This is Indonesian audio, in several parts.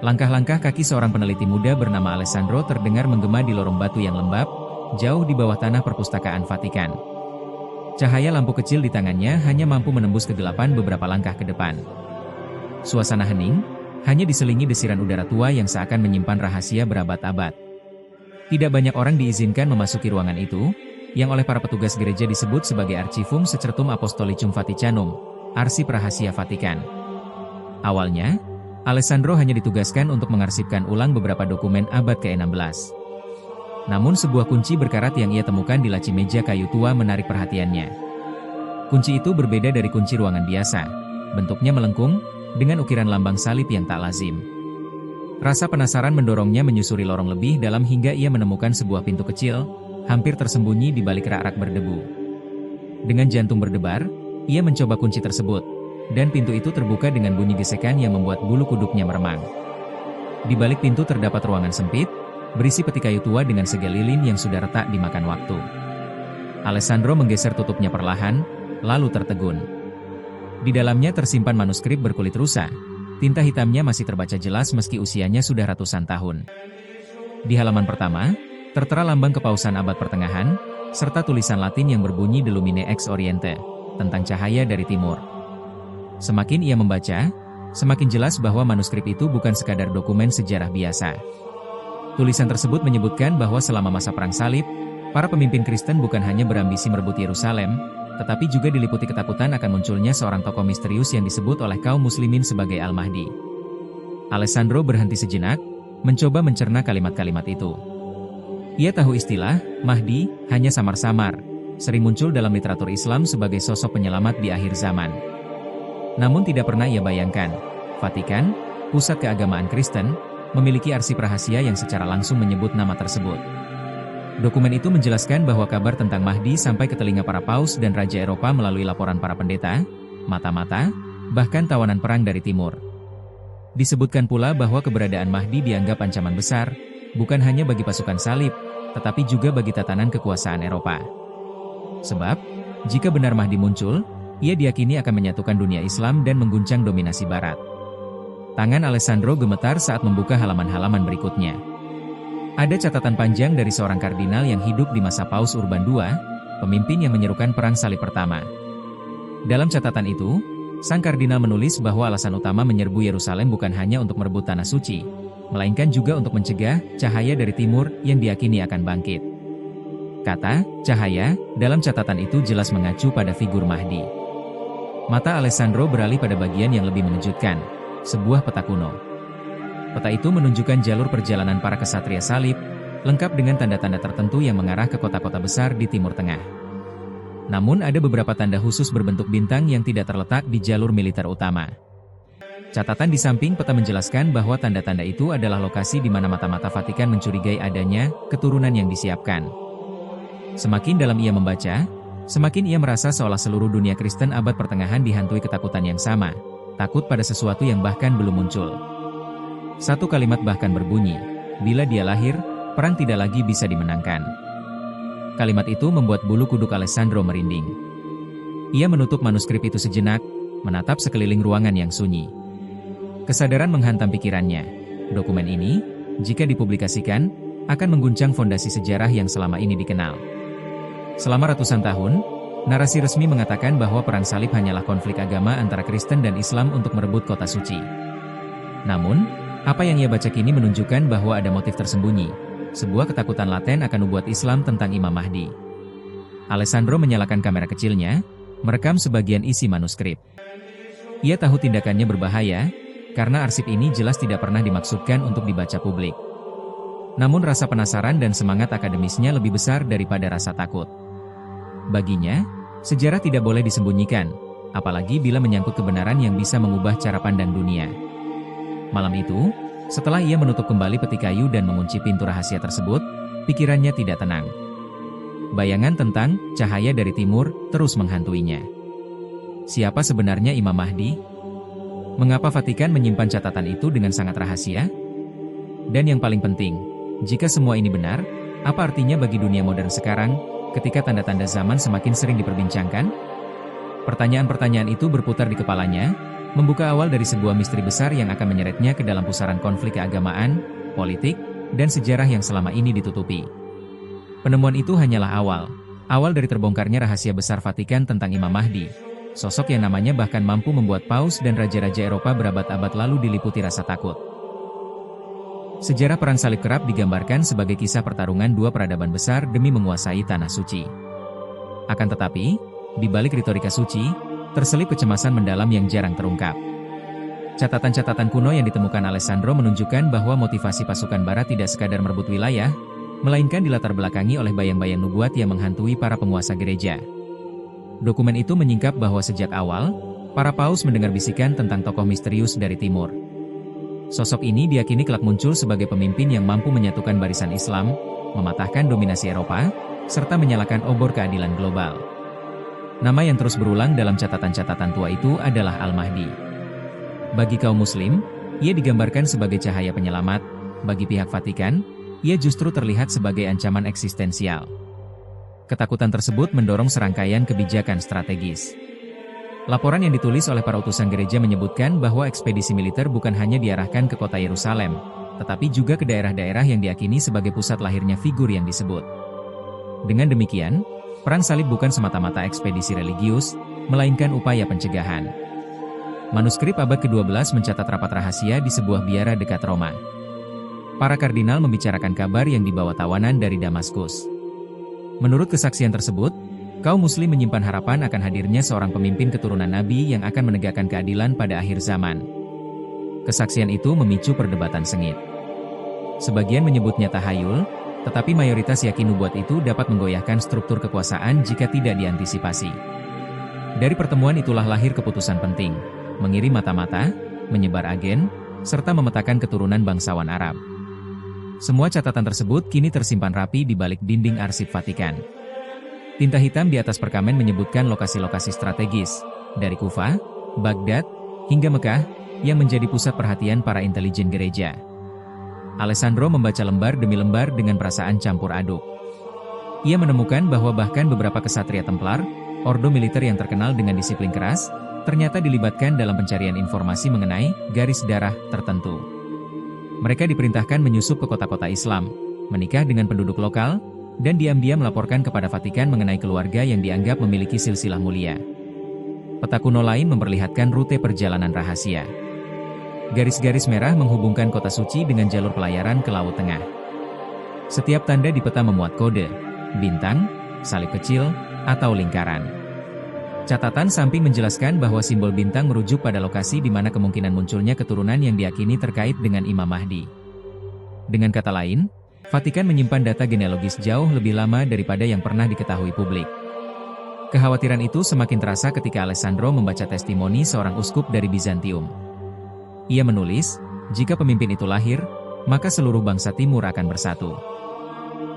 Langkah-langkah kaki seorang peneliti muda bernama Alessandro terdengar menggema di lorong batu yang lembab, jauh di bawah tanah perpustakaan Vatikan. Cahaya lampu kecil di tangannya hanya mampu menembus kegelapan beberapa langkah ke depan. Suasana hening, hanya diselingi desiran udara tua yang seakan menyimpan rahasia berabad-abad. Tidak banyak orang diizinkan memasuki ruangan itu, yang oleh para petugas gereja disebut sebagai Archivum Secretum Apostolicum Vaticanum, arsip rahasia Vatikan. Awalnya, Alessandro hanya ditugaskan untuk mengarsipkan ulang beberapa dokumen abad ke-16. Namun sebuah kunci berkarat yang ia temukan di laci meja kayu tua menarik perhatiannya. Kunci itu berbeda dari kunci ruangan biasa, bentuknya melengkung, dengan ukiran lambang salib yang tak lazim. Rasa penasaran mendorongnya menyusuri lorong lebih dalam hingga ia menemukan sebuah pintu kecil, hampir tersembunyi di balik rak-rak berdebu. Dengan jantung berdebar, ia mencoba kunci tersebut, dan pintu itu terbuka dengan bunyi gesekan yang membuat bulu kuduknya meremang. Di balik pintu terdapat ruangan sempit, berisi peti kayu tua dengan segel lilin yang sudah retak dimakan waktu. Alessandro menggeser tutupnya perlahan, lalu tertegun. Di dalamnya tersimpan manuskrip berkulit rusa. Tinta hitamnya masih terbaca jelas meski usianya sudah ratusan tahun. Di halaman pertama, tertera lambang kepausan abad pertengahan, serta tulisan Latin yang berbunyi De Lumine Ex Oriente, tentang cahaya dari timur. Semakin ia membaca, semakin jelas bahwa manuskrip itu bukan sekadar dokumen sejarah biasa. Tulisan tersebut menyebutkan bahwa selama masa Perang Salib, para pemimpin Kristen bukan hanya berambisi merebut Yerusalem, tetapi juga diliputi ketakutan akan munculnya seorang tokoh misterius yang disebut oleh kaum muslimin sebagai Al-Mahdi. Alessandro berhenti sejenak, mencoba mencerna kalimat-kalimat itu. Ia tahu istilah Mahdi hanya samar-samar, sering muncul dalam literatur Islam sebagai sosok penyelamat di akhir zaman. Namun tidak pernah ia bayangkan, Vatikan, pusat keagamaan Kristen, memiliki arsip rahasia yang secara langsung menyebut nama tersebut. Dokumen itu menjelaskan bahwa kabar tentang Mahdi sampai ke telinga para paus dan raja Eropa melalui laporan para pendeta, mata-mata, bahkan tawanan perang dari timur. Disebutkan pula bahwa keberadaan Mahdi dianggap ancaman besar, bukan hanya bagi pasukan salib, tetapi juga bagi tatanan kekuasaan Eropa. Sebab, jika benar Mahdi muncul, ia diyakini akan menyatukan dunia Islam dan mengguncang dominasi Barat. Tangan Alessandro gemetar saat membuka halaman-halaman berikutnya. Ada catatan panjang dari seorang kardinal yang hidup di masa Paus Urban II, pemimpin yang menyerukan Perang Salib Pertama. Dalam catatan itu, sang kardinal menulis bahwa alasan utama menyerbu Yerusalem bukan hanya untuk merebut tanah suci, melainkan juga untuk mencegah cahaya dari timur yang diyakini akan bangkit. Kata "cahaya" dalam catatan itu jelas mengacu pada figur Mahdi. Mata Alessandro beralih pada bagian yang lebih mengejutkan, sebuah peta kuno. Peta itu menunjukkan jalur perjalanan para kesatria salib, lengkap dengan tanda-tanda tertentu yang mengarah ke kota-kota besar di Timur Tengah. Namun ada beberapa tanda khusus berbentuk bintang yang tidak terletak di jalur militer utama. Catatan di samping peta menjelaskan bahwa tanda-tanda itu adalah lokasi di mana mata-mata Vatikan mencurigai adanya keturunan yang disiapkan. Semakin dalam ia membaca, semakin ia merasa seolah seluruh dunia Kristen abad pertengahan dihantui ketakutan yang sama, takut pada sesuatu yang bahkan belum muncul. Satu kalimat bahkan berbunyi, bila dia lahir, perang tidak lagi bisa dimenangkan. Kalimat itu membuat bulu kuduk Alessandro merinding. Ia menutup manuskrip itu sejenak, menatap sekeliling ruangan yang sunyi. Kesadaran menghantam pikirannya. Dokumen ini, jika dipublikasikan, akan mengguncang fondasi sejarah yang selama ini dikenal. Selama ratusan tahun, narasi resmi mengatakan bahwa Perang Salib hanyalah konflik agama antara Kristen dan Islam untuk merebut kota suci. Namun, apa yang ia baca kini menunjukkan bahwa ada motif tersembunyi, sebuah ketakutan laten akan nubuat Islam tentang Imam Mahdi. Alessandro menyalakan kamera kecilnya, merekam sebagian isi manuskrip. Ia tahu tindakannya berbahaya, karena arsip ini jelas tidak pernah dimaksudkan untuk dibaca publik. Namun rasa penasaran dan semangat akademisnya lebih besar daripada rasa takut. Baginya, sejarah tidak boleh disembunyikan, apalagi bila menyangkut kebenaran yang bisa mengubah cara pandang dunia. Malam itu, setelah ia menutup kembali peti kayu dan mengunci pintu rahasia tersebut, pikirannya tidak tenang. Bayangan tentang cahaya dari timur terus menghantuinya. Siapa sebenarnya Imam Mahdi? Mengapa Vatikan menyimpan catatan itu dengan sangat rahasia? Dan yang paling penting, jika semua ini benar, apa artinya bagi dunia modern sekarang, ketika tanda-tanda zaman semakin sering diperbincangkan? Pertanyaan-pertanyaan itu berputar di kepalanya, membuka awal dari sebuah misteri besar yang akan menyeretnya ke dalam pusaran konflik keagamaan, politik, dan sejarah yang selama ini ditutupi. Penemuan itu hanyalah awal dari terbongkarnya rahasia besar Vatikan tentang Imam Mahdi, sosok yang namanya bahkan mampu membuat paus dan raja-raja Eropa berabad-abad lalu diliputi rasa takut. Sejarah Perang Salib kerap digambarkan sebagai kisah pertarungan dua peradaban besar demi menguasai Tanah Suci. Akan tetapi, di balik retorika suci, terselip kecemasan mendalam yang jarang terungkap. Catatan-catatan kuno yang ditemukan Alessandro menunjukkan bahwa motivasi pasukan Barat tidak sekadar merebut wilayah, melainkan dilatar belakangi oleh bayang-bayang nubuat yang menghantui para penguasa gereja. Dokumen itu menyingkap bahwa sejak awal, para paus mendengar bisikan tentang tokoh misterius dari timur. Sosok ini diyakini kelak muncul sebagai pemimpin yang mampu menyatukan barisan Islam, mematahkan dominasi Eropa, serta menyalakan obor keadilan global. Nama yang terus berulang dalam catatan-catatan tua itu adalah Al-Mahdi. Bagi kaum Muslim, ia digambarkan sebagai cahaya penyelamat. Bagi pihak Vatikan, ia justru terlihat sebagai ancaman eksistensial. Ketakutan tersebut mendorong serangkaian kebijakan strategis. Laporan yang ditulis oleh para utusan gereja menyebutkan bahwa ekspedisi militer bukan hanya diarahkan ke kota Yerusalem, tetapi juga ke daerah-daerah yang diyakini sebagai pusat lahirnya figur yang disebut. Dengan demikian, Perang Salib bukan semata-mata ekspedisi religius, melainkan upaya pencegahan. Manuskrip abad ke-12 mencatat rapat rahasia di sebuah biara dekat Roma. Para kardinal membicarakan kabar yang dibawa tawanan dari Damaskus. Menurut kesaksian tersebut, kaum Muslim menyimpan harapan akan hadirnya seorang pemimpin keturunan Nabi yang akan menegakkan keadilan pada akhir zaman. Kesaksian itu memicu perdebatan sengit. Sebagian menyebutnya tahayul, tetapi mayoritas yakin nubuat itu dapat menggoyahkan struktur kekuasaan jika tidak diantisipasi. Dari pertemuan itulah lahir keputusan penting, mengirim mata-mata, menyebar agen, serta memetakan keturunan bangsawan Arab. Semua catatan tersebut kini tersimpan rapi di balik dinding arsip Vatikan. Tinta hitam di atas perkamen menyebutkan lokasi-lokasi strategis, dari Kufah, Baghdad, hingga Mekah, yang menjadi pusat perhatian para intelijen gereja. Alessandro membaca lembar demi lembar dengan perasaan campur aduk. Ia menemukan bahwa bahkan beberapa kesatria Templar, ordo militer yang terkenal dengan disiplin keras, ternyata dilibatkan dalam pencarian informasi mengenai garis darah tertentu. Mereka diperintahkan menyusup ke kota-kota Islam, menikah dengan penduduk lokal, dan diam-diam melaporkan kepada Vatikan mengenai keluarga yang dianggap memiliki silsilah mulia. Peta kuno lain memperlihatkan rute perjalanan rahasia. Garis-garis merah menghubungkan kota suci dengan jalur pelayaran ke Laut Tengah. Setiap tanda di peta memuat kode, bintang, salib kecil, atau lingkaran. Catatan samping menjelaskan bahwa simbol bintang merujuk pada lokasi di mana kemungkinan munculnya keturunan yang diyakini terkait dengan Imam Mahdi. Dengan kata lain, Vatikan menyimpan data genealogis jauh lebih lama daripada yang pernah diketahui publik. Kekhawatiran itu semakin terasa ketika Alessandro membaca testimoni seorang uskup dari Bizantium. Ia menulis, jika pemimpin itu lahir, maka seluruh bangsa timur akan bersatu.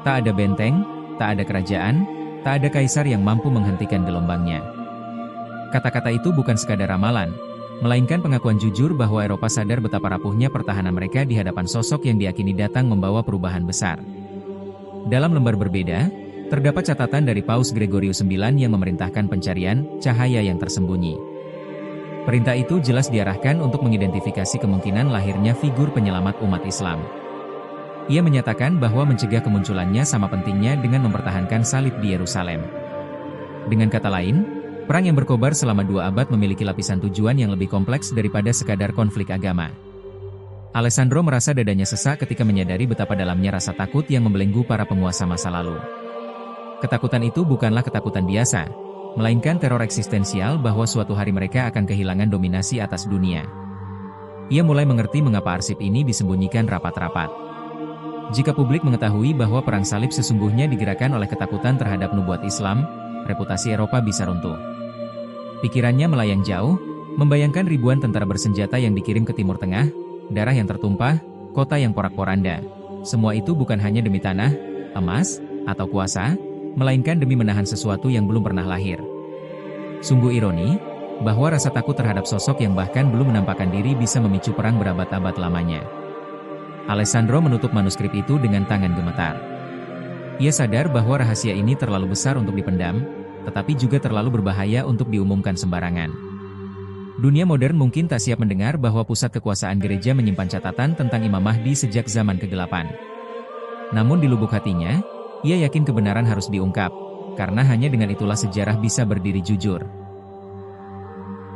Tak ada benteng, tak ada kerajaan, tak ada kaisar yang mampu menghentikan gelombangnya. Kata-kata itu bukan sekadar ramalan, melainkan pengakuan jujur bahwa Eropa sadar betapa rapuhnya pertahanan mereka di hadapan sosok yang diyakini datang membawa perubahan besar. Dalam lembar berbeda, terdapat catatan dari Paus Gregorius IX yang memerintahkan pencarian cahaya yang tersembunyi. Perintah itu jelas diarahkan untuk mengidentifikasi kemungkinan lahirnya figur penyelamat umat Islam. Ia menyatakan bahwa mencegah kemunculannya sama pentingnya dengan mempertahankan salib di Yerusalem. Dengan kata lain, perang yang berkobar selama 2 abad memiliki lapisan tujuan yang lebih kompleks daripada sekadar konflik agama. Alessandro merasa dadanya sesak ketika menyadari betapa dalamnya rasa takut yang membelenggu para penguasa masa lalu. Ketakutan itu bukanlah ketakutan biasa, melainkan teror eksistensial bahwa suatu hari mereka akan kehilangan dominasi atas dunia. Ia mulai mengerti mengapa arsip ini disembunyikan rapat-rapat. Jika publik mengetahui bahwa perang salib sesungguhnya digerakkan oleh ketakutan terhadap nubuat Islam, reputasi Eropa bisa runtuh. Pikirannya melayang jauh, membayangkan ribuan tentara bersenjata yang dikirim ke Timur Tengah, darah yang tertumpah, kota yang porak-poranda. Semua itu bukan hanya demi tanah, emas, atau kuasa, melainkan demi menahan sesuatu yang belum pernah lahir. Sungguh ironi, bahwa rasa takut terhadap sosok yang bahkan belum menampakkan diri bisa memicu perang berabad-abad lamanya. Alessandro menutup manuskrip itu dengan tangan gemetar. Ia sadar bahwa rahasia ini terlalu besar untuk dipendam, tetapi juga terlalu berbahaya untuk diumumkan sembarangan. Dunia modern mungkin tak siap mendengar bahwa pusat kekuasaan gereja menyimpan catatan tentang Imam Mahdi sejak zaman kegelapan. Namun di lubuk hatinya, ia yakin kebenaran harus diungkap, karena hanya dengan itulah sejarah bisa berdiri jujur.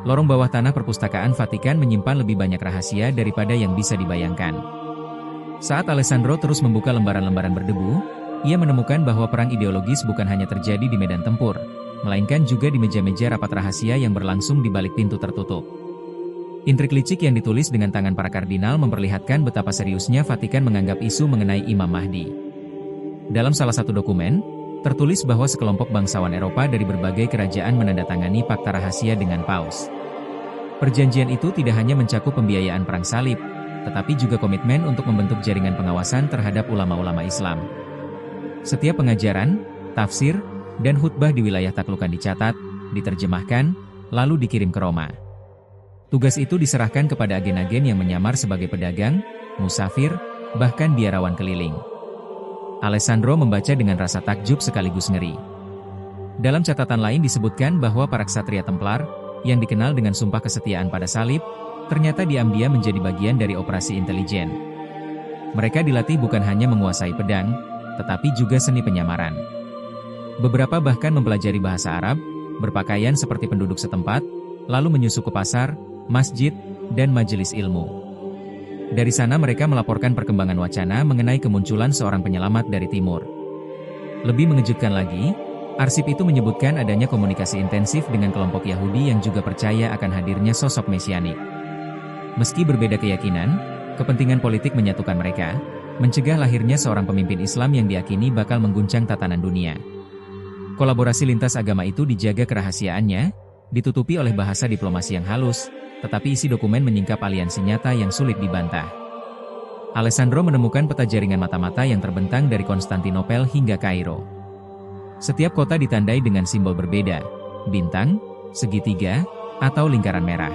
Lorong bawah tanah perpustakaan Vatikan menyimpan lebih banyak rahasia daripada yang bisa dibayangkan. Saat Alessandro terus membuka lembaran-lembaran berdebu, ia menemukan bahwa perang ideologis bukan hanya terjadi di medan tempur, melainkan juga di meja-meja rapat rahasia yang berlangsung di balik pintu tertutup. Intrik licik yang ditulis dengan tangan para kardinal memperlihatkan betapa seriusnya Vatikan menganggap isu mengenai Imam Mahdi. Dalam salah satu dokumen, tertulis bahwa sekelompok bangsawan Eropa dari berbagai kerajaan menandatangani fakta rahasia dengan Paus. Perjanjian itu tidak hanya mencakup pembiayaan perang salib, tetapi juga komitmen untuk membentuk jaringan pengawasan terhadap ulama-ulama Islam. Setiap pengajaran, tafsir, dan khutbah di wilayah taklukan dicatat, diterjemahkan, lalu dikirim ke Roma. Tugas itu diserahkan kepada agen-agen yang menyamar sebagai pedagang, musafir, bahkan biarawan keliling. Alessandro membaca dengan rasa takjub sekaligus ngeri. Dalam catatan lain disebutkan bahwa para ksatria Templar, yang dikenal dengan sumpah kesetiaan pada salib, ternyata diam-diam menjadi bagian dari operasi intelijen. Mereka dilatih bukan hanya menguasai pedang, tetapi juga seni penyamaran. Beberapa bahkan mempelajari bahasa Arab, berpakaian seperti penduduk setempat, lalu menyusup ke pasar, masjid, dan majelis ilmu. Dari sana mereka melaporkan perkembangan wacana mengenai kemunculan seorang penyelamat dari timur. Lebih mengejutkan lagi, arsip itu menyebutkan adanya komunikasi intensif dengan kelompok Yahudi yang juga percaya akan hadirnya sosok mesianik. Meski berbeda keyakinan, kepentingan politik menyatukan mereka, mencegah lahirnya seorang pemimpin Islam yang diyakini bakal mengguncang tatanan dunia. Kolaborasi lintas agama itu dijaga kerahasiaannya, ditutupi oleh bahasa diplomasi yang halus, tetapi isi dokumen menyingkap aliansi nyata yang sulit dibantah. Alessandro menemukan peta jaringan mata-mata yang terbentang dari Konstantinopel hingga Kairo. Setiap kota ditandai dengan simbol berbeda, bintang, segitiga, atau lingkaran merah.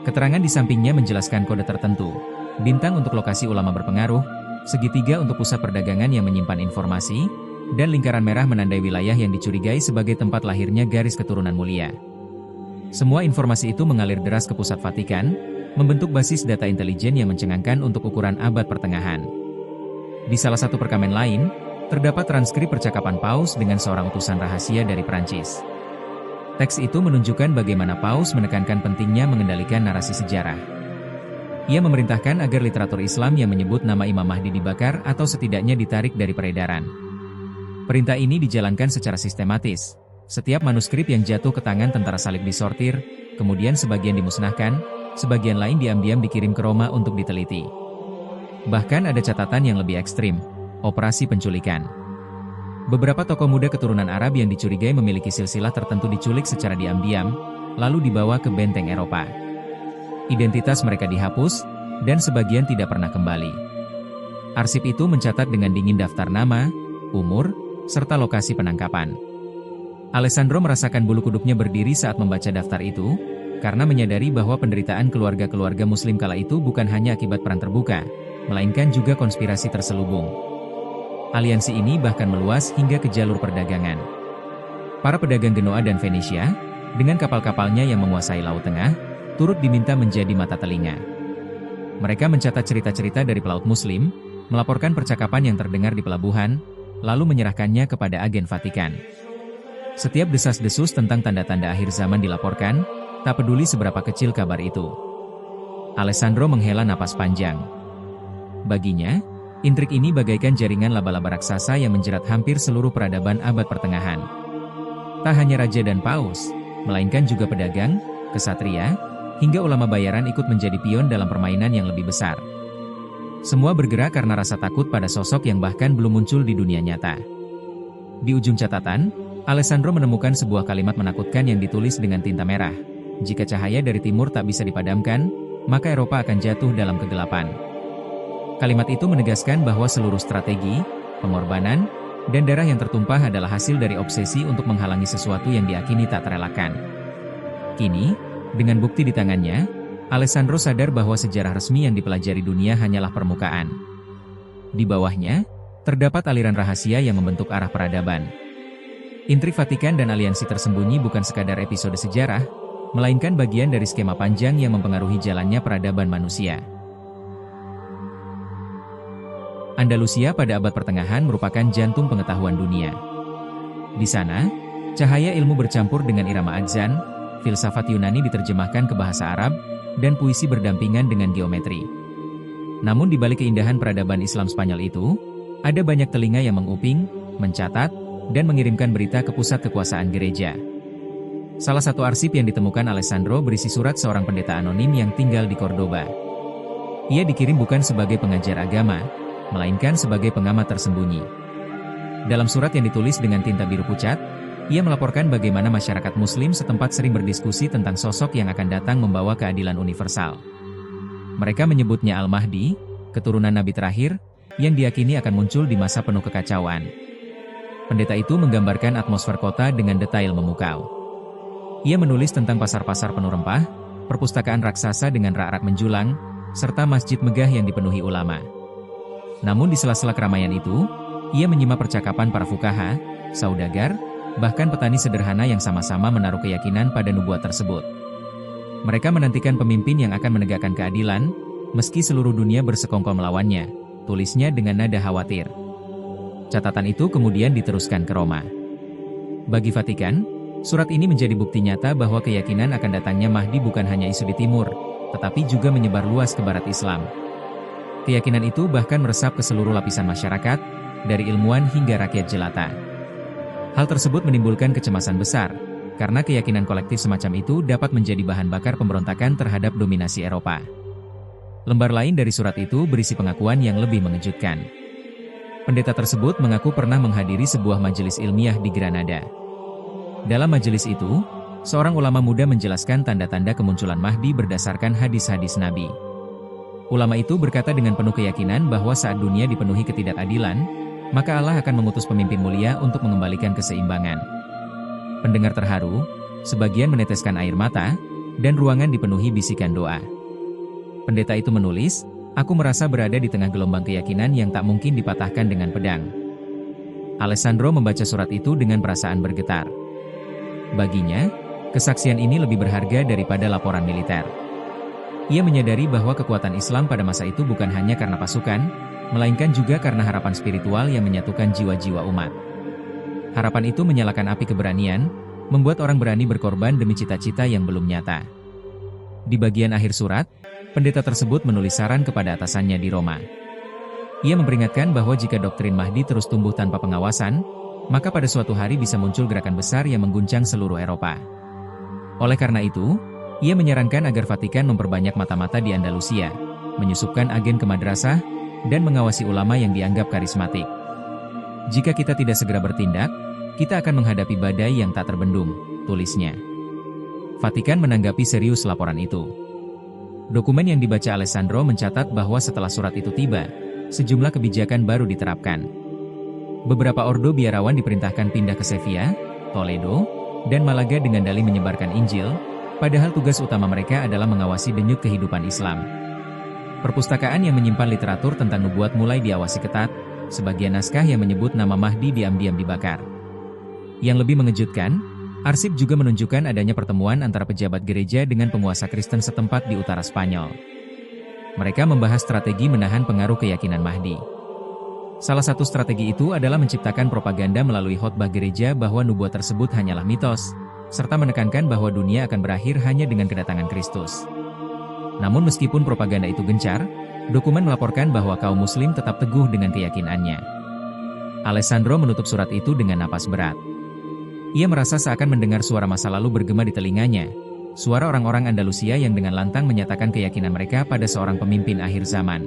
Keterangan di sampingnya menjelaskan kode tertentu, bintang untuk lokasi ulama berpengaruh, segitiga untuk pusat perdagangan yang menyimpan informasi, dan lingkaran merah menandai wilayah yang dicurigai sebagai tempat lahirnya garis keturunan mulia. Semua informasi itu mengalir deras ke pusat Vatikan, membentuk basis data intelijen yang mencengangkan untuk ukuran abad pertengahan. Di salah satu perkamen lain, terdapat transkrip percakapan Paus dengan seorang utusan rahasia dari Prancis. Teks itu menunjukkan bagaimana Paus menekankan pentingnya mengendalikan narasi sejarah. Ia memerintahkan agar literatur Islam yang menyebut nama Imam Mahdi dibakar atau setidaknya ditarik dari peredaran. Perintah ini dijalankan secara sistematis. Setiap manuskrip yang jatuh ke tangan tentara salib disortir, kemudian sebagian dimusnahkan, sebagian lain diam-diam dikirim ke Roma untuk diteliti. Bahkan ada catatan yang lebih ekstrim, operasi penculikan. Beberapa tokoh muda keturunan Arab yang dicurigai memiliki silsilah tertentu diculik secara diam-diam, lalu dibawa ke benteng Eropa. Identitas mereka dihapus, dan sebagian tidak pernah kembali. Arsip itu mencatat dengan dingin daftar nama, umur, serta lokasi penangkapan. Alessandro merasakan bulu kuduknya berdiri saat membaca daftar itu, karena menyadari bahwa penderitaan keluarga-keluarga Muslim kala itu bukan hanya akibat perang terbuka, melainkan juga konspirasi terselubung. Aliansi ini bahkan meluas hingga ke jalur perdagangan. Para pedagang Genoa dan Venesia, dengan kapal-kapalnya yang menguasai Laut Tengah, turut diminta menjadi mata telinga. Mereka mencatat cerita-cerita dari pelaut Muslim, melaporkan percakapan yang terdengar di pelabuhan, lalu menyerahkannya kepada agen Vatikan. Setiap desas-desus tentang tanda-tanda akhir zaman dilaporkan, tak peduli seberapa kecil kabar itu. Alessandro menghela napas panjang. Baginya, intrik ini bagaikan jaringan laba-laba raksasa yang menjerat hampir seluruh peradaban abad pertengahan. Tak hanya raja dan paus, melainkan juga pedagang, kesatria, hingga ulama bayaran ikut menjadi pion dalam permainan yang lebih besar. Semua bergerak karena rasa takut pada sosok yang bahkan belum muncul di dunia nyata. Di ujung catatan, Alessandro menemukan sebuah kalimat menakutkan yang ditulis dengan tinta merah. Jika cahaya dari timur tak bisa dipadamkan, maka Eropa akan jatuh dalam kegelapan. Kalimat itu menegaskan bahwa seluruh strategi, pengorbanan, dan darah yang tertumpah adalah hasil dari obsesi untuk menghalangi sesuatu yang diakini tak terelakkan. Kini, dengan bukti di tangannya, Alessandro sadar bahwa sejarah resmi yang dipelajari dunia hanyalah permukaan. Di bawahnya, terdapat aliran rahasia yang membentuk arah peradaban. Intrik Vatikan dan aliansi tersembunyi bukan sekadar episode sejarah, melainkan bagian dari skema panjang yang mempengaruhi jalannya peradaban manusia. Andalusia pada abad pertengahan merupakan jantung pengetahuan dunia. Di sana, cahaya ilmu bercampur dengan irama adzan, filsafat Yunani diterjemahkan ke bahasa Arab, dan puisi berdampingan dengan geometri. Namun di balik keindahan peradaban Islam Spanyol itu, ada banyak telinga yang menguping, mencatat, dan mengirimkan berita ke pusat kekuasaan gereja. Salah satu arsip yang ditemukan Alessandro berisi surat seorang pendeta anonim yang tinggal di Cordoba. Ia dikirim bukan sebagai pengajar agama, melainkan sebagai pengamat tersembunyi. Dalam surat yang ditulis dengan tinta biru pucat, ia melaporkan bagaimana masyarakat Muslim setempat sering berdiskusi tentang sosok yang akan datang membawa keadilan universal. Mereka menyebutnya Al-Mahdi, keturunan Nabi terakhir, yang diyakini akan muncul di masa penuh kekacauan. Pendeta itu menggambarkan atmosfer kota dengan detail memukau. Ia menulis tentang pasar-pasar penuh rempah, perpustakaan raksasa dengan rak-rak menjulang, serta masjid megah yang dipenuhi ulama. Namun di sela-sela keramaian itu, ia menyimak percakapan para fukaha, saudagar, bahkan petani sederhana yang sama-sama menaruh keyakinan pada nubuat tersebut. Mereka menantikan pemimpin yang akan menegakkan keadilan, meski seluruh dunia bersekongkol melawannya, tulisnya dengan nada khawatir. Catatan itu kemudian diteruskan ke Roma. Bagi Vatikan, surat ini menjadi bukti nyata bahwa keyakinan akan datangnya Mahdi bukan hanya isu di timur, tetapi juga menyebar luas ke barat Islam. Keyakinan itu bahkan meresap ke seluruh lapisan masyarakat, dari ilmuwan hingga rakyat jelata. Hal tersebut menimbulkan kecemasan besar, karena keyakinan kolektif semacam itu dapat menjadi bahan bakar pemberontakan terhadap dominasi Eropa. Lembar lain dari surat itu berisi pengakuan yang lebih mengejutkan. Pendeta tersebut mengaku pernah menghadiri sebuah majelis ilmiah di Granada. Dalam majelis itu, seorang ulama muda menjelaskan tanda-tanda kemunculan Mahdi berdasarkan hadis-hadis Nabi. Ulama itu berkata dengan penuh keyakinan bahwa saat dunia dipenuhi ketidakadilan, maka Allah akan mengutus pemimpin mulia untuk mengembalikan keseimbangan. Pendengar terharu, sebagian meneteskan air mata, dan ruangan dipenuhi bisikan doa. Pendeta itu menulis, "Aku merasa berada di tengah gelombang keyakinan yang tak mungkin dipatahkan dengan pedang." Alessandro membaca surat itu dengan perasaan bergetar. Baginya, kesaksian ini lebih berharga daripada laporan militer. Ia menyadari bahwa kekuatan Islam pada masa itu bukan hanya karena pasukan, melainkan juga karena harapan spiritual yang menyatukan jiwa-jiwa umat. Harapan itu menyalakan api keberanian, membuat orang berani berkorban demi cita-cita yang belum nyata. Di bagian akhir surat, pendeta tersebut menulis saran kepada atasannya di Roma. Ia memperingatkan bahwa jika doktrin Mahdi terus tumbuh tanpa pengawasan, maka pada suatu hari bisa muncul gerakan besar yang mengguncang seluruh Eropa. Oleh karena itu, ia menyarankan agar Vatikan memperbanyak mata-mata di Andalusia, menyusupkan agen ke madrasah, dan mengawasi ulama yang dianggap karismatik. Jika kita tidak segera bertindak, kita akan menghadapi badai yang tak terbendung, tulisnya. Vatikan menanggapi serius laporan itu. Dokumen yang dibaca Alessandro mencatat bahwa setelah surat itu tiba, sejumlah kebijakan baru diterapkan. Beberapa ordo biarawan diperintahkan pindah ke Sevilla, Toledo, dan Malaga dengan dalih menyebarkan Injil, padahal tugas utama mereka adalah mengawasi denyut kehidupan Islam. Perpustakaan yang menyimpan literatur tentang nubuat mulai diawasi ketat, sebagian naskah yang menyebut nama Mahdi diam-diam dibakar. Yang lebih mengejutkan, arsip juga menunjukkan adanya pertemuan antara pejabat gereja dengan penguasa Kristen setempat di utara Spanyol. Mereka membahas strategi menahan pengaruh keyakinan Mahdi. Salah satu strategi itu adalah menciptakan propaganda melalui khotbah gereja bahwa nubuat tersebut hanyalah mitos, serta menekankan bahwa dunia akan berakhir hanya dengan kedatangan Kristus. Namun meskipun propaganda itu gencar, dokumen melaporkan bahwa kaum muslim tetap teguh dengan keyakinannya. Alessandro menutup surat itu dengan napas berat. Ia merasa seakan mendengar suara masa lalu bergema di telinganya, suara orang-orang Andalusia yang dengan lantang menyatakan keyakinan mereka pada seorang pemimpin akhir zaman.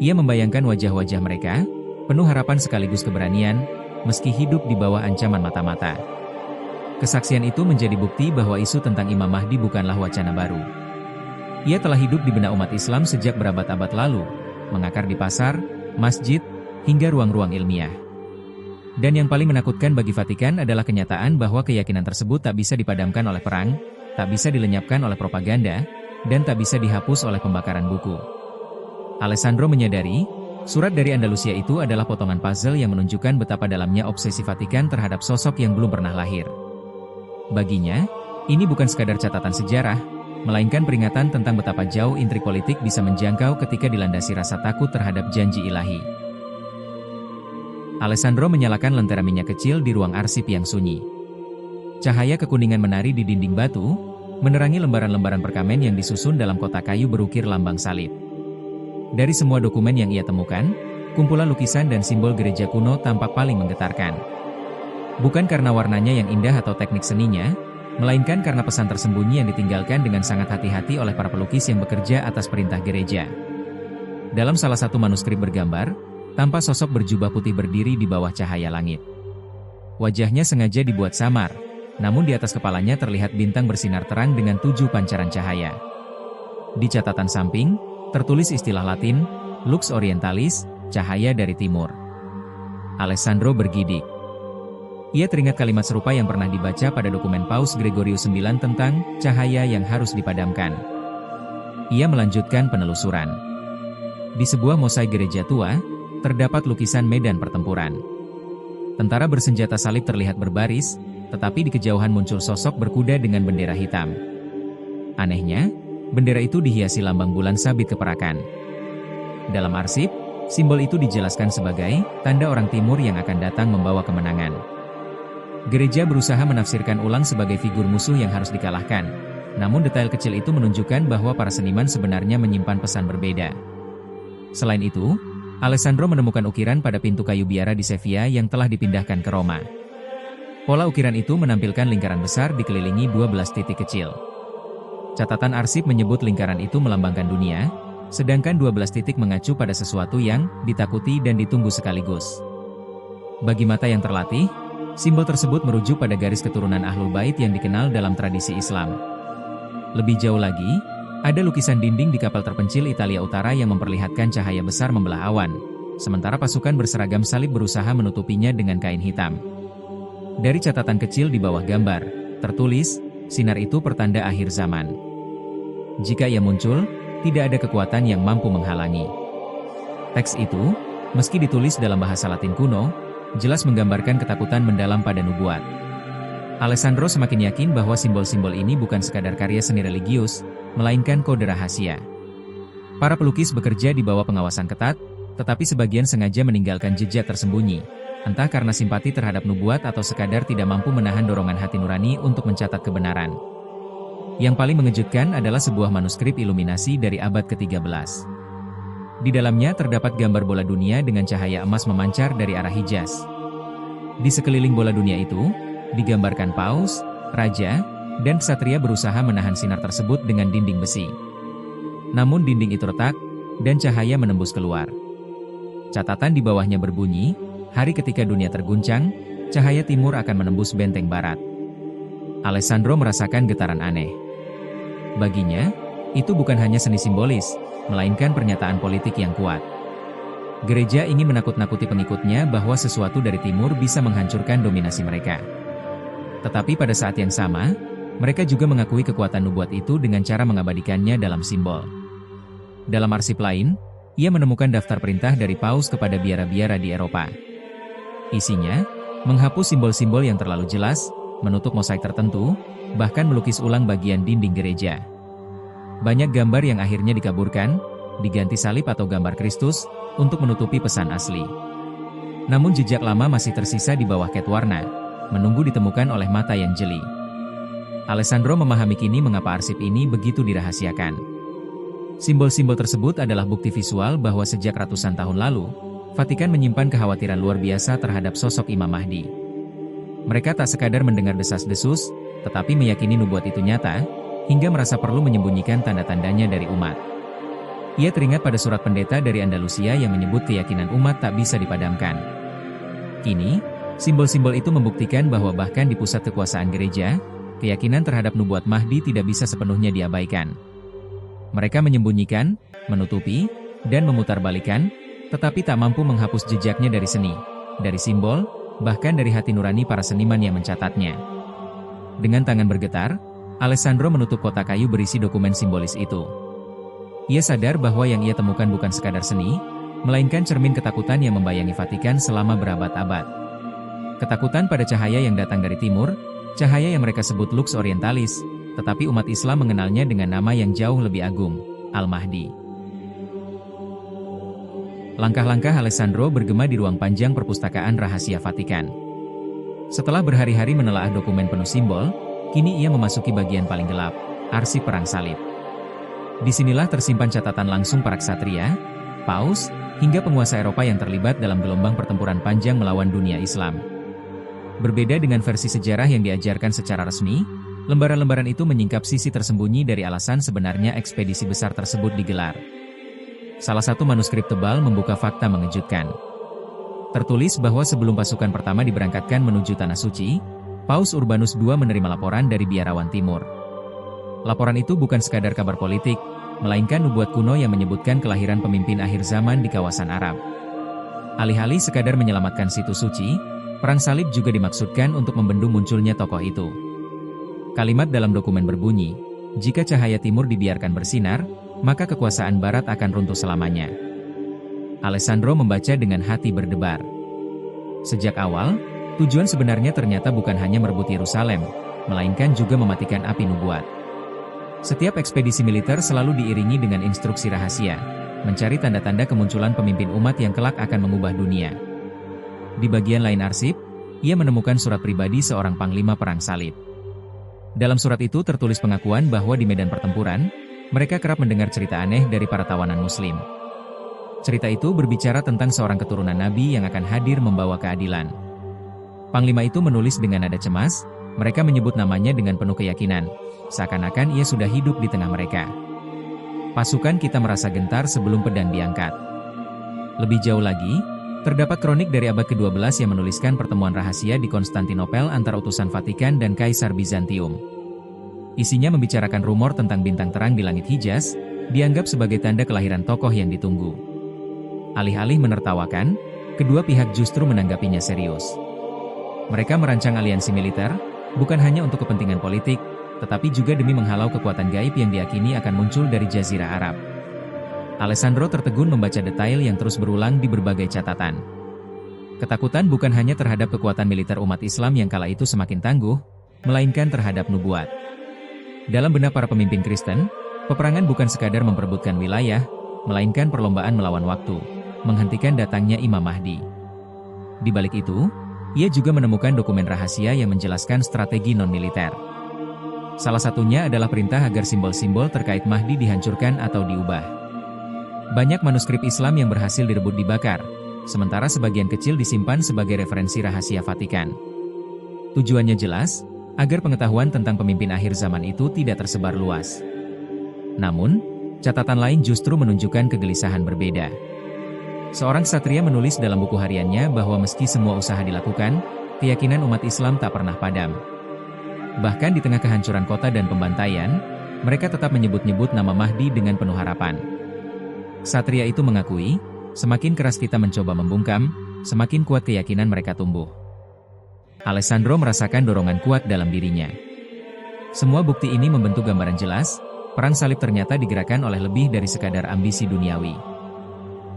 Ia membayangkan wajah-wajah mereka, penuh harapan sekaligus keberanian, meski hidup di bawah ancaman mata-mata. Kesaksian itu menjadi bukti bahwa isu tentang Imam Mahdi bukanlah wacana baru. Ia telah hidup di benak umat Islam sejak berabad-abad lalu, mengakar di pasar, masjid, hingga ruang-ruang ilmiah. Dan yang paling menakutkan bagi Vatikan adalah kenyataan bahwa keyakinan tersebut tak bisa dipadamkan oleh perang, tak bisa dilenyapkan oleh propaganda, dan tak bisa dihapus oleh pembakaran buku. Alessandro menyadari, surat dari Andalusia itu adalah potongan puzzle yang menunjukkan betapa dalamnya obsesi Vatikan terhadap sosok yang belum pernah lahir. Baginya, Ini bukan sekadar catatan sejarah, melainkan peringatan tentang betapa jauh intrik politik bisa menjangkau ketika dilandasi rasa takut terhadap janji ilahi. Alessandro menyalakan lentera minyak kecil di ruang arsip yang sunyi. Cahaya kekuningan menari di dinding batu, menerangi lembaran-lembaran perkamen yang disusun dalam kotak kayu berukir lambang salib. Dari semua dokumen yang ia temukan, kumpulan lukisan dan simbol gereja kuno tampak paling menggetarkan. Bukan karena warnanya yang indah atau teknik seninya, melainkan karena pesan tersembunyi yang ditinggalkan dengan sangat hati-hati oleh para pelukis yang bekerja atas perintah gereja. Dalam salah satu manuskrip bergambar, tampak sosok berjubah putih berdiri di bawah cahaya langit. Wajahnya sengaja dibuat samar, namun di atas kepalanya terlihat bintang bersinar terang dengan 7 pancaran cahaya. Di catatan samping, tertulis istilah Latin, Lux Orientalis, cahaya dari timur. Alessandro bergidik. Ia teringat kalimat serupa yang pernah dibaca pada dokumen Paus Gregorius IX tentang cahaya yang harus dipadamkan. Ia melanjutkan penelusuran. Di sebuah mosaik gereja tua, terdapat lukisan medan pertempuran. Tentara bersenjata salib terlihat berbaris, tetapi di kejauhan muncul sosok berkuda dengan bendera hitam. Anehnya, bendera itu dihiasi lambang bulan sabit keperakan. Dalam arsip, simbol itu dijelaskan sebagai tanda orang timur yang akan datang membawa kemenangan. Gereja berusaha menafsirkan ulang sebagai figur musuh yang harus dikalahkan, namun detail kecil itu menunjukkan bahwa para seniman sebenarnya menyimpan pesan berbeda. Selain itu, Alessandro menemukan ukiran pada pintu kayu biara di Sevilla yang telah dipindahkan ke Roma. Pola ukiran itu menampilkan lingkaran besar dikelilingi 12 titik kecil. Catatan arsip menyebut lingkaran itu melambangkan dunia, sedangkan 12 titik mengacu pada sesuatu yang ditakuti dan ditunggu sekaligus. Bagi mata yang terlatih, simbol tersebut merujuk pada garis keturunan Ahlul Bait yang dikenal dalam tradisi Islam. Lebih jauh lagi, ada lukisan dinding di kapal terpencil Italia Utara yang memperlihatkan cahaya besar membelah awan, sementara pasukan berseragam salib berusaha menutupinya dengan kain hitam. Dari catatan kecil di bawah gambar, tertulis, sinar itu pertanda akhir zaman. Jika ia muncul, tidak ada kekuatan yang mampu menghalangi. Teks itu, meski ditulis dalam bahasa Latin kuno, jelas menggambarkan ketakutan mendalam pada nubuat. Alessandro semakin yakin bahwa simbol-simbol ini bukan sekadar karya seni religius, melainkan kode rahasia. Para pelukis bekerja di bawah pengawasan ketat, tetapi sebagian sengaja meninggalkan jejak tersembunyi, entah karena simpati terhadap nubuat atau sekadar tidak mampu menahan dorongan hati nurani untuk mencatat kebenaran. Yang paling mengejutkan adalah sebuah manuskrip iluminasi dari abad ke-13. Di dalamnya terdapat gambar bola dunia dengan cahaya emas memancar dari arah Hijaz. Di sekeliling bola dunia itu, digambarkan paus, raja, dan ksatria berusaha menahan sinar tersebut dengan dinding besi. Namun dinding itu retak, dan cahaya menembus keluar. Catatan di bawahnya berbunyi, hari ketika dunia terguncang, cahaya timur akan menembus benteng barat. Alessandro merasakan getaran aneh. Baginya, itu bukan hanya seni simbolis, melainkan pernyataan politik yang kuat. Gereja ingin menakut-nakuti pengikutnya bahwa sesuatu dari timur bisa menghancurkan dominasi mereka. Tetapi pada saat yang sama, mereka juga mengakui kekuatan nubuat itu dengan cara mengabadikannya dalam simbol. Dalam arsip lain, ia menemukan daftar perintah dari Paus kepada biara-biara di Eropa. Isinya, menghapus simbol-simbol yang terlalu jelas, menutup mosaik tertentu, bahkan melukis ulang bagian dinding gereja. Banyak gambar yang akhirnya dikaburkan, diganti salib atau gambar Kristus, untuk menutupi pesan asli. Namun jejak lama masih tersisa di bawah cat warna, menunggu ditemukan oleh mata yang jeli. Alessandro memahami kini mengapa arsip ini begitu dirahasiakan. Simbol-simbol tersebut adalah bukti visual bahwa sejak ratusan tahun lalu, Vatikan menyimpan kekhawatiran luar biasa terhadap sosok Imam Mahdi. Mereka tak sekadar mendengar desas-desus, tetapi meyakini nubuat itu nyata, hingga merasa perlu menyembunyikan tanda-tandanya dari umat. Ia teringat pada surat pendeta dari Andalusia yang menyebut keyakinan umat tak bisa dipadamkan. Kini, simbol-simbol itu membuktikan bahwa bahkan di pusat kekuasaan gereja, keyakinan terhadap nubuat Mahdi tidak bisa sepenuhnya diabaikan. Mereka menyembunyikan, menutupi, dan memutarbalikkan, tetapi tak mampu menghapus jejaknya dari seni, dari simbol, bahkan dari hati nurani para seniman yang mencatatnya. Dengan tangan bergetar, Alessandro menutup kotak kayu berisi dokumen simbolis itu. Ia sadar bahwa yang ia temukan bukan sekadar seni, melainkan cermin ketakutan yang membayangi Vatikan selama berabad-abad. Ketakutan pada cahaya yang datang dari timur, Cahaya yang mereka sebut Lux Orientalis, tetapi umat Islam mengenalnya dengan nama yang jauh lebih agung, Al-Mahdi. Langkah-langkah Alessandro bergema di ruang panjang perpustakaan rahasia Vatikan. Setelah berhari-hari menelaah dokumen penuh simbol, kini ia memasuki bagian paling gelap, arsip perang salib. Disinilah tersimpan catatan langsung para ksatria, paus, hingga penguasa Eropa yang terlibat dalam gelombang pertempuran panjang melawan dunia Islam. Berbeda dengan versi sejarah yang diajarkan secara resmi, lembaran-lembaran itu menyingkap sisi tersembunyi dari alasan sebenarnya ekspedisi besar tersebut digelar. Salah satu manuskrip tebal membuka fakta mengejutkan. Tertulis bahwa sebelum pasukan pertama diberangkatkan menuju Tanah Suci, Paus Urbanus II menerima laporan dari biarawan timur. Laporan itu bukan sekadar kabar politik, melainkan nubuat kuno yang menyebutkan kelahiran pemimpin akhir zaman di kawasan Arab. Alih-alih sekadar menyelamatkan situs suci, perang salib juga dimaksudkan untuk membendung munculnya tokoh itu. Kalimat dalam dokumen berbunyi, jika cahaya timur dibiarkan bersinar, maka kekuasaan barat akan runtuh selamanya. Alessandro membaca dengan hati berdebar. Sejak awal, tujuan sebenarnya ternyata bukan hanya merebut Yerusalem, melainkan juga mematikan api nubuat. Setiap ekspedisi militer selalu diiringi dengan instruksi rahasia, mencari tanda-tanda kemunculan pemimpin umat yang kelak akan mengubah dunia. Di bagian lain arsip, ia menemukan surat pribadi seorang panglima perang salib. Dalam surat itu tertulis pengakuan bahwa di medan pertempuran, mereka kerap mendengar cerita aneh dari para tawanan muslim. Cerita itu berbicara tentang seorang keturunan nabi yang akan hadir membawa keadilan. Panglima itu menulis dengan nada cemas, mereka menyebut namanya dengan penuh keyakinan, seakan-akan ia sudah hidup di tengah mereka. Pasukan kita merasa gentar sebelum pedang diangkat. Lebih jauh lagi, terdapat kronik dari abad ke-12 yang menuliskan pertemuan rahasia di Konstantinopel antara utusan Vatikan dan Kaisar Bizantium. Isinya membicarakan rumor tentang bintang terang di langit Hijaz, dianggap sebagai tanda kelahiran tokoh yang ditunggu. Alih-alih menertawakan, kedua pihak justru menanggapinya serius. Mereka merancang aliansi militer, bukan hanya untuk kepentingan politik, tetapi juga demi menghalau kekuatan gaib yang diyakini akan muncul dari Jazirah Arab. Alessandro tertegun membaca detail yang terus berulang di berbagai catatan. Ketakutan bukan hanya terhadap kekuatan militer umat Islam yang kala itu semakin tangguh, melainkan terhadap nubuat. Dalam benak para pemimpin Kristen, peperangan bukan sekadar memperebutkan wilayah, melainkan perlombaan melawan waktu, menghentikan datangnya Imam Mahdi. Di balik itu, ia juga menemukan dokumen rahasia yang menjelaskan strategi non-militer. Salah satunya adalah perintah agar simbol-simbol terkait Mahdi dihancurkan atau diubah. Banyak manuskrip Islam yang berhasil direbut dibakar, sementara sebagian kecil disimpan sebagai referensi rahasia Vatikan. Tujuannya jelas, agar pengetahuan tentang pemimpin akhir zaman itu tidak tersebar luas. Namun, catatan lain justru menunjukkan kegelisahan berbeda. Seorang ksatria menulis dalam buku hariannya bahwa meski semua usaha dilakukan, keyakinan umat Islam tak pernah padam. Bahkan di tengah kehancuran kota dan pembantaian, mereka tetap menyebut-nyebut nama Mahdi dengan penuh harapan. Ksatria itu mengakui, semakin keras kita mencoba membungkam, semakin kuat keyakinan mereka tumbuh. Alessandro merasakan dorongan kuat dalam dirinya. Semua bukti ini membentuk gambaran jelas, perang salib ternyata digerakkan oleh lebih dari sekadar ambisi duniawi.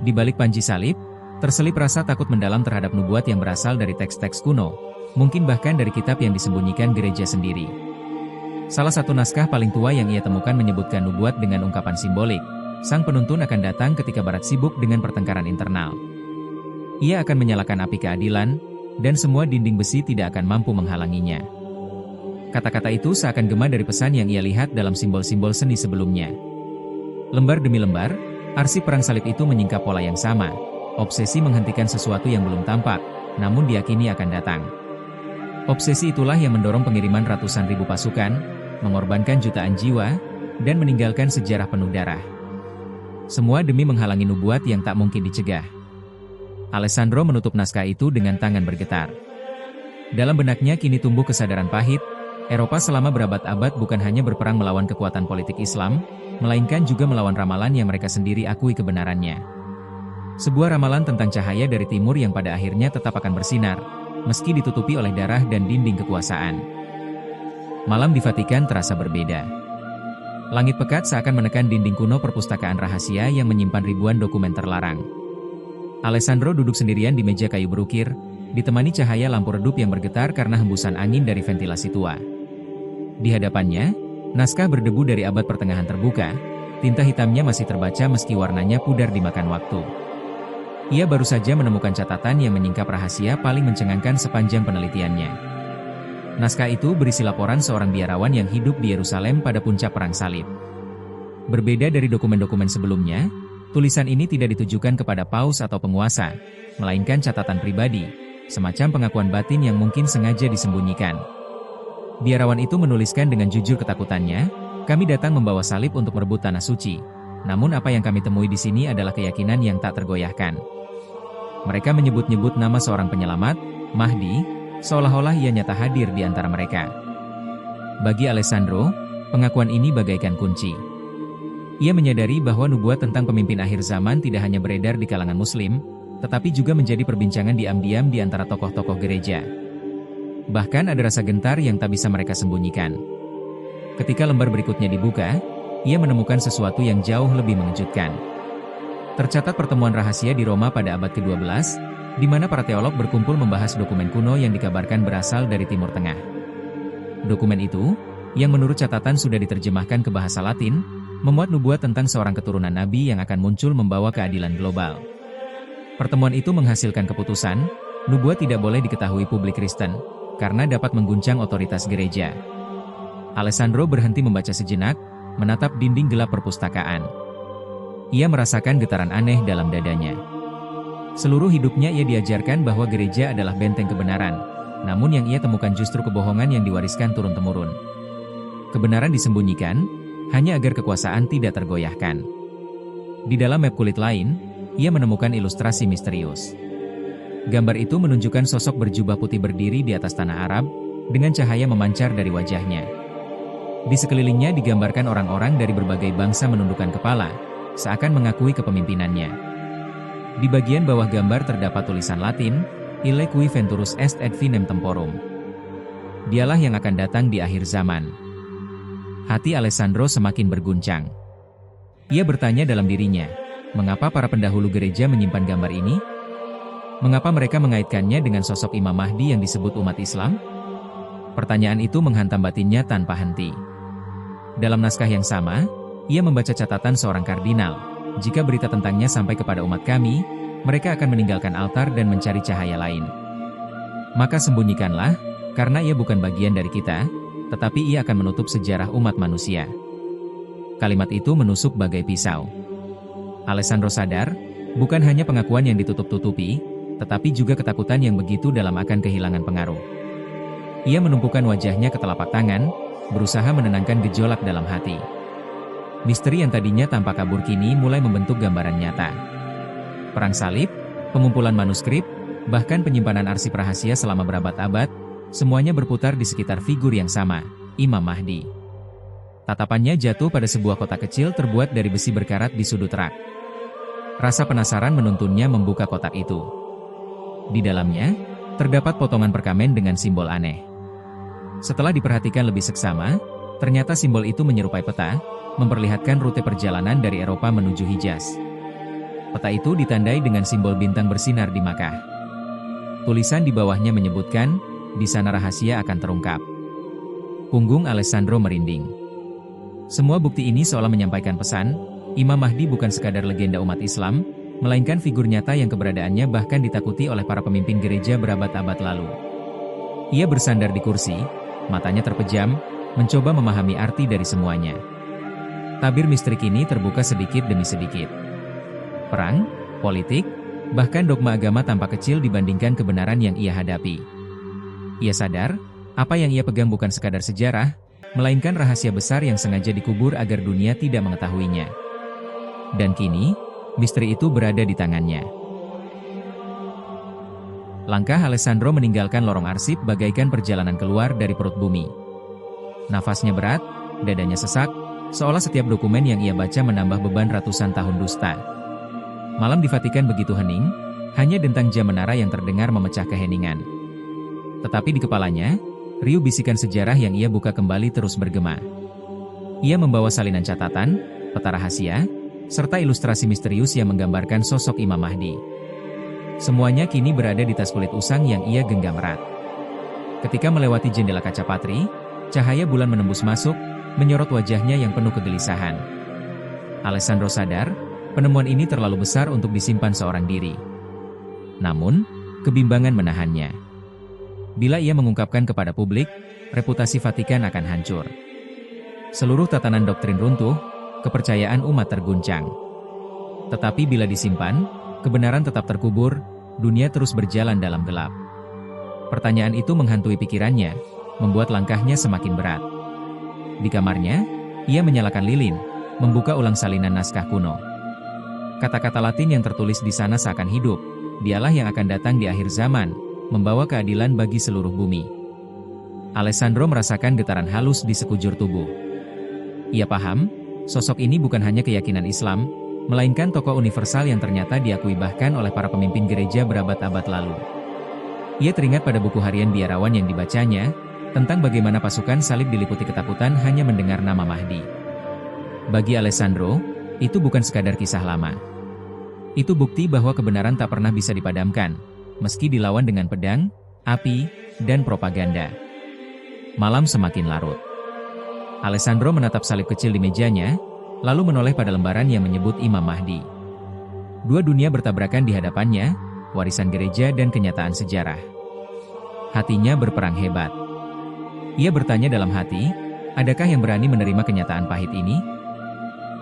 Di balik panji salib, terselip rasa takut mendalam terhadap nubuat yang berasal dari teks-teks kuno, mungkin bahkan dari kitab yang disembunyikan gereja sendiri. Salah satu naskah paling tua yang ia temukan menyebutkan nubuat dengan ungkapan simbolik, sang penuntun akan datang ketika barat sibuk dengan pertengkaran internal. Ia akan menyalakan api keadilan, dan semua dinding besi tidak akan mampu menghalanginya. Kata-kata itu seakan gema dari pesan yang ia lihat dalam simbol-simbol seni sebelumnya. Lembar demi lembar, arsip perang salib itu menyingkap pola yang sama, obsesi menghentikan sesuatu yang belum tampak, namun diyakini akan datang. Obsesi itulah yang mendorong pengiriman ratusan ribu pasukan, mengorbankan jutaan jiwa, dan meninggalkan sejarah penuh darah. Semua demi menghalangi nubuat yang tak mungkin dicegah. Alessandro menutup naskah itu dengan tangan bergetar. Dalam benaknya kini tumbuh kesadaran pahit, Eropa selama berabad-abad bukan hanya berperang melawan kekuatan politik Islam, melainkan juga melawan ramalan yang mereka sendiri akui kebenarannya. Sebuah ramalan tentang cahaya dari timur yang pada akhirnya tetap akan bersinar, meski ditutupi oleh darah dan dinding kekuasaan. Malam di Vatikan terasa berbeda. Langit pekat seakan menekan dinding kuno perpustakaan rahasia yang menyimpan ribuan dokumen terlarang. Alessandro duduk sendirian di meja kayu berukir, ditemani cahaya lampu redup yang bergetar karena hembusan angin dari ventilasi tua. Di hadapannya, naskah berdebu dari abad pertengahan terbuka, tinta hitamnya masih terbaca meski warnanya pudar dimakan waktu. Ia baru saja menemukan catatan yang menyingkap rahasia paling mencengangkan sepanjang penelitiannya. Naskah itu berisi laporan seorang biarawan yang hidup di Yerusalem pada puncak Perang Salib. Berbeda dari dokumen-dokumen sebelumnya, tulisan ini tidak ditujukan kepada paus atau penguasa, melainkan catatan pribadi, semacam pengakuan batin yang mungkin sengaja disembunyikan. Biarawan itu menuliskan dengan jujur ketakutannya, "Kami datang membawa salib untuk merebut tanah suci. Namun apa yang kami temui di sini adalah keyakinan yang tak tergoyahkan." Mereka menyebut-nyebut nama seorang penyelamat, Mahdi, seolah-olah ia nyata hadir di antara mereka. Bagi Alessandro, pengakuan ini bagaikan kunci. Ia menyadari bahwa nubuat tentang pemimpin akhir zaman tidak hanya beredar di kalangan Muslim, tetapi juga menjadi perbincangan diam-diam di antara tokoh-tokoh gereja. Bahkan ada rasa gentar yang tak bisa mereka sembunyikan. Ketika lembar berikutnya dibuka, ia menemukan sesuatu yang jauh lebih mengejutkan. Tercatat pertemuan rahasia di Roma pada abad ke-12, di mana para teolog berkumpul membahas dokumen kuno yang dikabarkan berasal dari Timur Tengah. Dokumen itu, yang menurut catatan sudah diterjemahkan ke bahasa Latin, memuat nubuat tentang seorang keturunan nabi yang akan muncul membawa keadilan global. Pertemuan itu menghasilkan keputusan, nubuat tidak boleh diketahui publik Kristen, karena dapat mengguncang otoritas gereja. Alessandro berhenti membaca sejenak, menatap dinding gelap perpustakaan. Ia merasakan getaran aneh dalam dadanya. Seluruh hidupnya ia diajarkan bahwa gereja adalah benteng kebenaran, namun yang ia temukan justru kebohongan yang diwariskan turun-temurun. Kebenaran disembunyikan, hanya agar kekuasaan tidak tergoyahkan. Di dalam map kulit lain, ia menemukan ilustrasi misterius. Gambar itu menunjukkan sosok berjubah putih berdiri di atas tanah Arab, dengan cahaya memancar dari wajahnya. Di sekelilingnya digambarkan orang-orang dari berbagai bangsa menundukkan kepala, seakan mengakui kepemimpinannya. Di bagian bawah gambar terdapat tulisan Latin, Ille qui venturus est ad finem temporum. Dialah yang akan datang di akhir zaman. Hati Alessandro semakin berguncang. Ia bertanya dalam dirinya, mengapa para pendahulu gereja menyimpan gambar ini? Mengapa mereka mengaitkannya dengan sosok Imam Mahdi yang disebut umat Islam? Pertanyaan itu menghantam batinnya tanpa henti. Dalam naskah yang sama, ia membaca catatan seorang kardinal, jika berita tentangnya sampai kepada umat kami, mereka akan meninggalkan altar dan mencari cahaya lain. Maka sembunyikanlah, karena ia bukan bagian dari kita, tetapi ia akan menutup sejarah umat manusia. Kalimat itu menusuk bagai pisau. Alessandro sadar, bukan hanya pengakuan yang ditutup-tutupi, tetapi juga ketakutan yang begitu dalam akan kehilangan pengaruh. Ia menumpukan wajahnya ke telapak tangan, berusaha menenangkan gejolak dalam hati. Misteri yang tadinya tampak kabur kini mulai membentuk gambaran nyata. Perang salib, pengumpulan manuskrip, bahkan penyimpanan arsip rahasia selama berabad-abad, semuanya berputar di sekitar figur yang sama, Imam Mahdi. Tatapannya jatuh pada sebuah kotak kecil terbuat dari besi berkarat di sudut rak. Rasa penasaran menuntunnya membuka kotak itu. Di dalamnya, terdapat potongan perkamen dengan simbol aneh. Setelah diperhatikan lebih seksama, ternyata simbol itu menyerupai peta, memperlihatkan rute perjalanan dari Eropa menuju Hijaz. Peta itu ditandai dengan simbol bintang bersinar di Makkah. Tulisan di bawahnya menyebutkan, di sana rahasia akan terungkap. Punggung Alessandro merinding. Semua bukti ini seolah menyampaikan pesan, Imam Mahdi bukan sekadar legenda umat Islam, melainkan figur nyata yang keberadaannya bahkan ditakuti oleh para pemimpin gereja berabad-abad lalu. Ia bersandar di kursi, matanya terpejam, mencoba memahami arti dari semuanya. Tabir misteri kini terbuka sedikit demi sedikit. Perang, politik, bahkan dogma agama tampak kecil dibandingkan kebenaran yang ia hadapi. Ia sadar, apa yang ia pegang bukan sekadar sejarah, melainkan rahasia besar yang sengaja dikubur agar dunia tidak mengetahuinya. Dan kini, misteri itu berada di tangannya. Langkah Alessandro meninggalkan lorong arsip bagaikan perjalanan keluar dari perut bumi. Nafasnya berat, dadanya sesak, seolah setiap dokumen yang ia baca menambah beban ratusan tahun dusta. Malam di Vatikan begitu hening, hanya dentang jam menara yang terdengar memecah keheningan. Tetapi di kepalanya, riuh bisikan sejarah yang ia buka kembali terus bergema. Ia membawa salinan catatan, peta rahasia, serta ilustrasi misterius yang menggambarkan sosok Imam Mahdi. Semuanya kini berada di tas kulit usang yang ia genggam erat. Ketika melewati jendela kaca patri, cahaya bulan menembus masuk, menyorot wajahnya yang penuh kegelisahan. Alessandro sadar, penemuan ini terlalu besar untuk disimpan seorang diri. Namun, kebimbangan menahannya. Bila ia mengungkapkan kepada publik, reputasi Vatikan akan hancur. Seluruh tatanan doktrin runtuh, kepercayaan umat terguncang. Tetapi bila disimpan, kebenaran tetap terkubur, dunia terus berjalan dalam gelap. Pertanyaan itu menghantui pikirannya, membuat langkahnya semakin berat. Di kamarnya, ia menyalakan lilin, membuka ulang salinan naskah kuno. Kata-kata Latin yang tertulis di sana seakan hidup, dialah yang akan datang di akhir zaman, membawa keadilan bagi seluruh bumi. Alessandro merasakan getaran halus di sekujur tubuh. Ia paham, sosok ini bukan hanya keyakinan Islam, melainkan tokoh universal yang ternyata diakui bahkan oleh para pemimpin gereja berabad-abad lalu. Ia teringat pada buku harian biarawan yang dibacanya, tentang bagaimana pasukan salib diliputi ketakutan hanya mendengar nama Mahdi. Bagi Alessandro, itu bukan sekadar kisah lama. Itu bukti bahwa kebenaran tak pernah bisa dipadamkan, meski dilawan dengan pedang, api, dan propaganda. Malam semakin larut. Alessandro menatap salib kecil di mejanya, lalu menoleh pada lembaran yang menyebut Imam Mahdi. Dua dunia bertabrakan di hadapannya, warisan gereja dan kenyataan sejarah. Hatinya berperang hebat. Ia bertanya dalam hati, adakah yang berani menerima kenyataan pahit ini?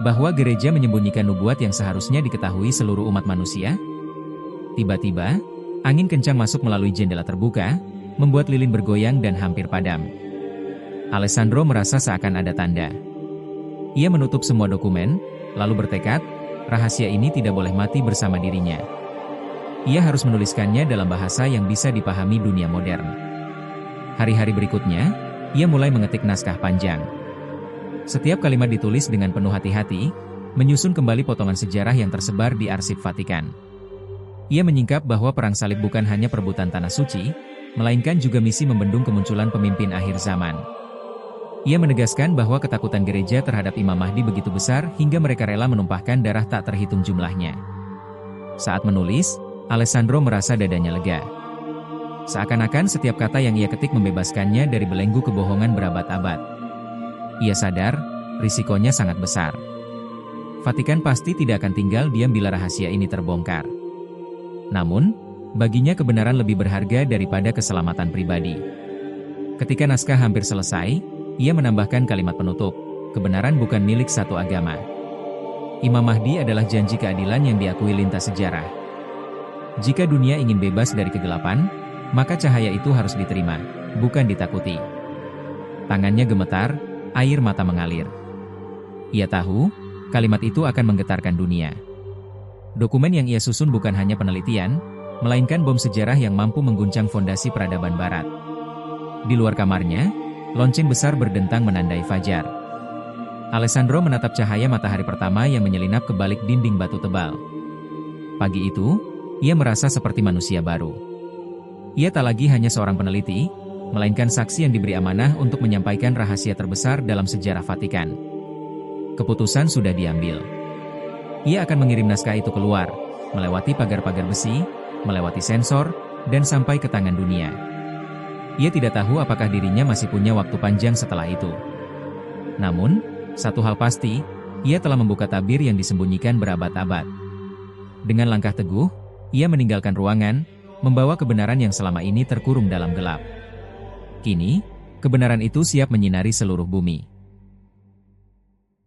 Bahwa gereja menyembunyikan nubuat yang seharusnya diketahui seluruh umat manusia? Tiba-tiba, angin kencang masuk melalui jendela terbuka, membuat lilin bergoyang dan hampir padam. Alessandro merasa seakan ada tanda. Ia menutup semua dokumen, lalu bertekad, rahasia ini tidak boleh mati bersama dirinya. Ia harus menuliskannya dalam bahasa yang bisa dipahami dunia modern. Hari-hari berikutnya, ia mulai mengetik naskah panjang. Setiap kalimat ditulis dengan penuh hati-hati, menyusun kembali potongan sejarah yang tersebar di arsip Vatikan. Ia menyingkap bahwa perang salib bukan hanya perebutan tanah suci, melainkan juga misi membendung kemunculan pemimpin akhir zaman. Ia menegaskan bahwa ketakutan gereja terhadap Imam Mahdi begitu besar hingga mereka rela menumpahkan darah tak terhitung jumlahnya. Saat menulis, Alessandro merasa dadanya lega. Seakan-akan setiap kata yang ia ketik membebaskannya dari belenggu kebohongan berabad-abad. Ia sadar, risikonya sangat besar. Vatikan pasti tidak akan tinggal diam bila rahasia ini terbongkar. Namun, baginya kebenaran lebih berharga daripada keselamatan pribadi. Ketika naskah hampir selesai, ia menambahkan kalimat penutup, kebenaran bukan milik satu agama. Imam Mahdi adalah janji keadilan yang diakui lintas sejarah. Jika dunia ingin bebas dari kegelapan, maka cahaya itu harus diterima, bukan ditakuti. Tangannya gemetar, air mata mengalir. Ia tahu, kalimat itu akan menggetarkan dunia. Dokumen yang ia susun bukan hanya penelitian, melainkan bom sejarah yang mampu mengguncang fondasi peradaban barat. Di luar kamarnya, lonceng besar berdentang menandai fajar. Alessandro menatap cahaya matahari pertama yang menyelinap ke balik dinding batu tebal. Pagi itu, ia merasa seperti manusia baru. Ia tak lagi hanya seorang peneliti, melainkan saksi yang diberi amanah untuk menyampaikan rahasia terbesar dalam sejarah Vatikan. Keputusan sudah diambil. Ia akan mengirim naskah itu keluar, melewati pagar-pagar besi, melewati sensor, dan sampai ke tangan dunia. Ia tidak tahu apakah dirinya masih punya waktu panjang setelah itu. Namun, satu hal pasti, ia telah membuka tabir yang disembunyikan berabad-abad. Dengan langkah teguh, ia meninggalkan ruangan, membawa kebenaran yang selama ini terkurung dalam gelap. Kini, kebenaran itu siap menyinari seluruh bumi.